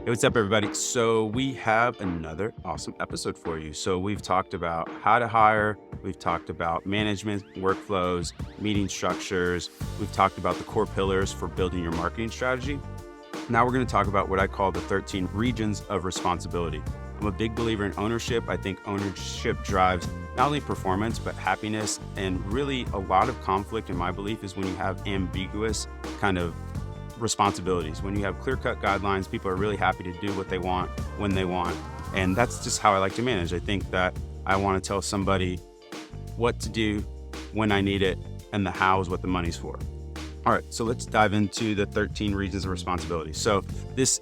Hey, what's up, everybody? So we have another awesome episode for you. So we've talked about how to hire, we've talked about management, workflows, meeting structures, we've talked about the core pillars for building your marketing strategy. Now we're going to talk about what I call the 13 regions of responsibility. I'm a big believer in ownership. I think ownership drives not only performance, but happiness. And really a lot of conflict, in my belief, is when you have ambiguous kind of responsibilities. When you have clear-cut guidelines, people are really happy to do what they want when they want. And that's just how I like to manage. I think that I want to tell somebody what to do when I need it, and the how is what the money's for. All right, so let's dive into the 13 regions of responsibility. So this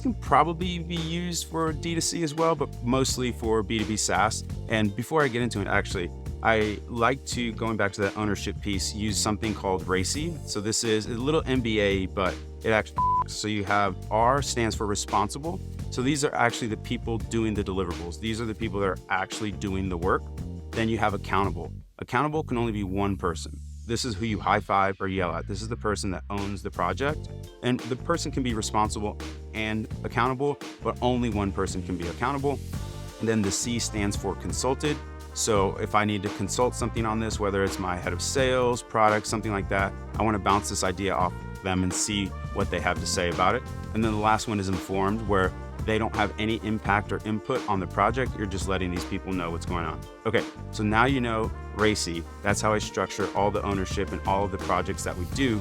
can probably be used for D2C as well, but mostly for B2B SaaS. And before I get into it, actually, I like to, going back to that ownership piece, use something called RACI. So this is a little MBA, but it actually, so you have R stands for responsible. So these are actually the people doing the deliverables. These are the people that are actually doing the work. Then you have accountable. Accountable can only be one person. This is who you high five or yell at. This is the person that owns the project. And the person can be responsible and accountable, but only one person can be accountable. And then the C stands for consulted. So if I need to consult something on this, whether it's my head of sales, product, something like that, I want to bounce this idea off them and see what they have to say about it. And then the last one is informed, where they don't have any impact or input on the project. You're just letting these people know what's going on. Okay, so now you know RACI. That's how I structure all the ownership and all of the projects that we do.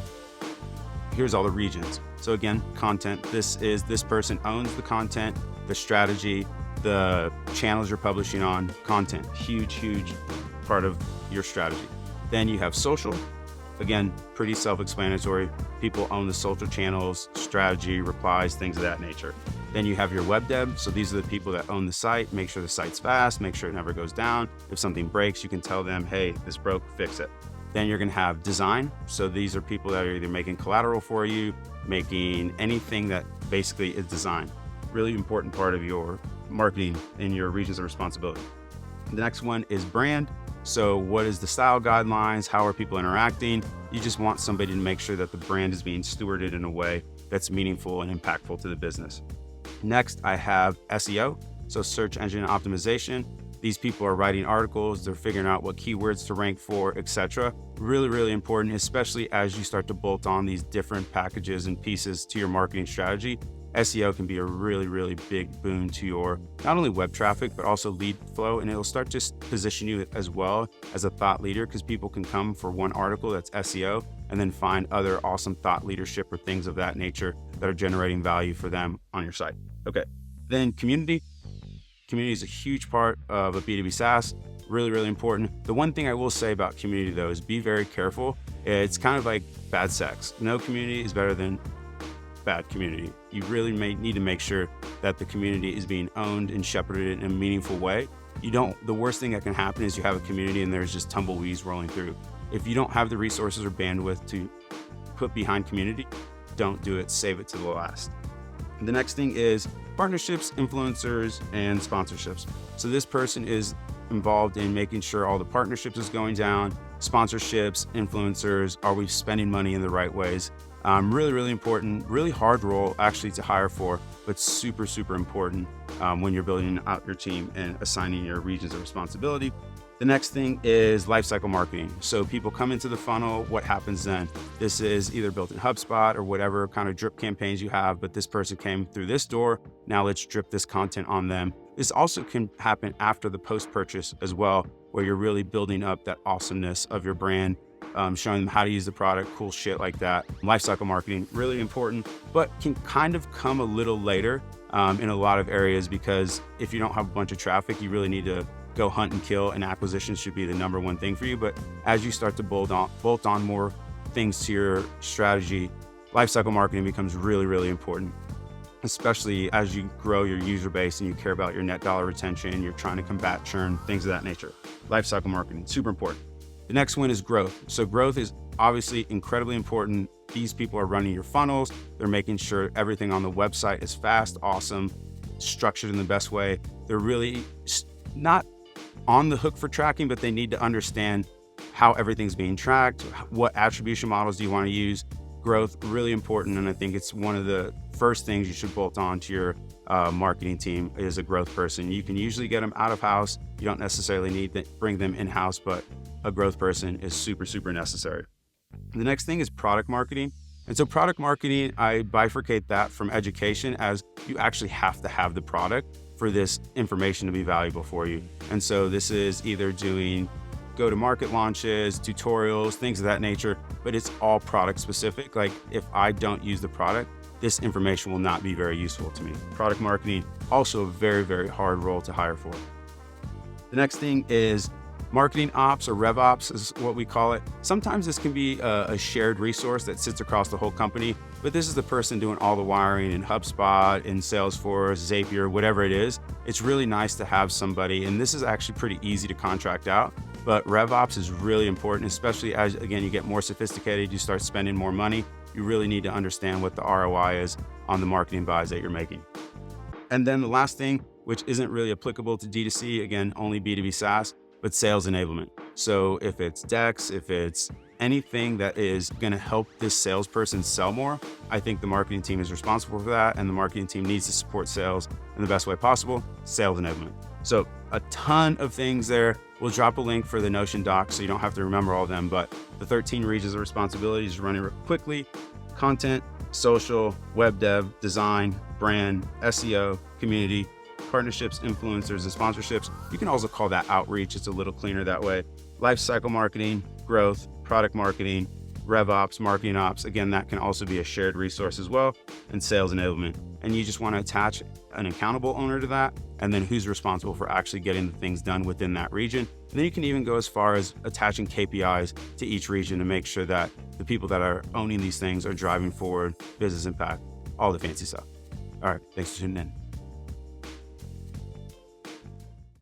Here's all the regions. So again, content. This person owns the content, the strategy, the channels you're publishing on, content. Huge part of your strategy. Then you have social. Again, pretty self-explanatory. People own the social channels, strategy, replies, things of that nature. Then you have your web dev. So these are the people that own the site, make sure the site's fast, make sure it never goes down. If something breaks, you can tell them, hey, this broke, fix it. Then you're gonna have design. So these are people that are either making collateral for you, making anything that basically is design. Really important part of your marketing in your regions of responsibility. The next one is brand. So what is the style guidelines? How are people interacting? You just want somebody to make sure that the brand is being stewarded in a way that's meaningful and impactful to the business. Next, I have SEO, so search engine optimization. These people are writing articles, they're figuring out what keywords to rank for, etc. Really important, especially as you start to bolt on these different packages and pieces to your marketing strategy. SEO can be a really big boon to your not only web traffic, but also lead flow. And it'll start to position you as well as a thought leader, because people can come for one article that's SEO and then find other awesome thought leadership or things of that nature that are generating value for them on your site. Okay, then community. Community is a huge part of a B2B SaaS, really important. The one thing I will say about community though is be very careful. It's kind of like bad sex. No community is better than bad community. You really need to make sure that the community is being owned and shepherded in a meaningful way. The worst thing that can happen is you have a community and there's just tumbleweeds rolling through. If you don't have the resources or bandwidth to put behind community, don't do it, save it to the last. The next thing is partnerships, influencers, and sponsorships. So this person is involved in making sure all the partnerships is going down, sponsorships, influencers, are we spending money in the right ways? Really important, really hard role actually to hire for, but super important when you're building out your team and assigning your regions of responsibility. The next thing is lifecycle marketing. So people come into the funnel, what happens then? This is either built in HubSpot or whatever kind of drip campaigns you have, but this person came through this door, now let's drip this content on them. This also can happen after the post-purchase as well, where you're really building up that awesomeness of your brand, showing them how to use the product, cool shit like that. Lifecycle marketing, really important, but can kind of come a little later in a lot of areas, because if you don't have a bunch of traffic, you really need to go hunt and kill, and acquisition should be the number one thing for you. But as you start to bolt on more things to your strategy, lifecycle marketing becomes really important, especially as you grow your user base and you care about your net dollar retention, you're trying to combat churn, things of that nature. Lifecycle marketing, super important. The next one is growth. So growth is obviously incredibly important. These people are running your funnels. They're making sure everything on the website is fast, awesome, structured in the best way. They're really not on the hook for tracking, but they need to understand how everything's being tracked, what attribution models do you want to use. Growth, really important, and I think it's one of the first things you should bolt on to your marketing team is a growth person. You can usually get them out of house. You don't necessarily need to bring them in-house, but a growth person is super, super necessary. The next thing is product marketing. And so product marketing, I bifurcate that from education, as you actually have to have the product for this information to be valuable for you. And so this is either doing go-to-market launches, tutorials, things of that nature, but it's all product specific. Like if I don't use the product, this information will not be very useful to me. Product marketing, also a very, very hard role to hire for. The next thing is marketing ops, or rev ops is what we call it. Sometimes this can be a shared resource that sits across the whole company, but this is the person doing all the wiring in HubSpot, in Salesforce, Zapier, whatever it is. It's really nice to have somebody, and this is actually pretty easy to contract out, but rev ops is really important, especially as, again, you get more sophisticated, you start spending more money. You really need to understand what the ROI is on the marketing buys that you're making. And then the last thing, which isn't really applicable to D2C, again, only B2B SaaS, but sales enablement. So if it's decks, if it's anything that is going to help this salesperson sell more, I think the marketing team is responsible for that, and the marketing team needs to support sales in the best way possible, sales enablement. So a ton of things there. We'll drop a link for the Notion doc so you don't have to remember all of them, but the 13 regions of responsibilities running real quickly: content, social, web dev, design, brand, SEO, community, partnerships, influencers, and sponsorships. You can also call that outreach. It's a little cleaner that way. Lifecycle marketing, growth, product marketing, rev ops, marketing ops. Again, that can also be a shared resource as well, and sales enablement. And you just want to attach an accountable owner to that, and then who's responsible for actually getting the things done within that region. And then you can even go as far as attaching KPIs to each region to make sure that the people that are owning these things are driving forward business impact, all the fancy stuff. All right, thanks for tuning in.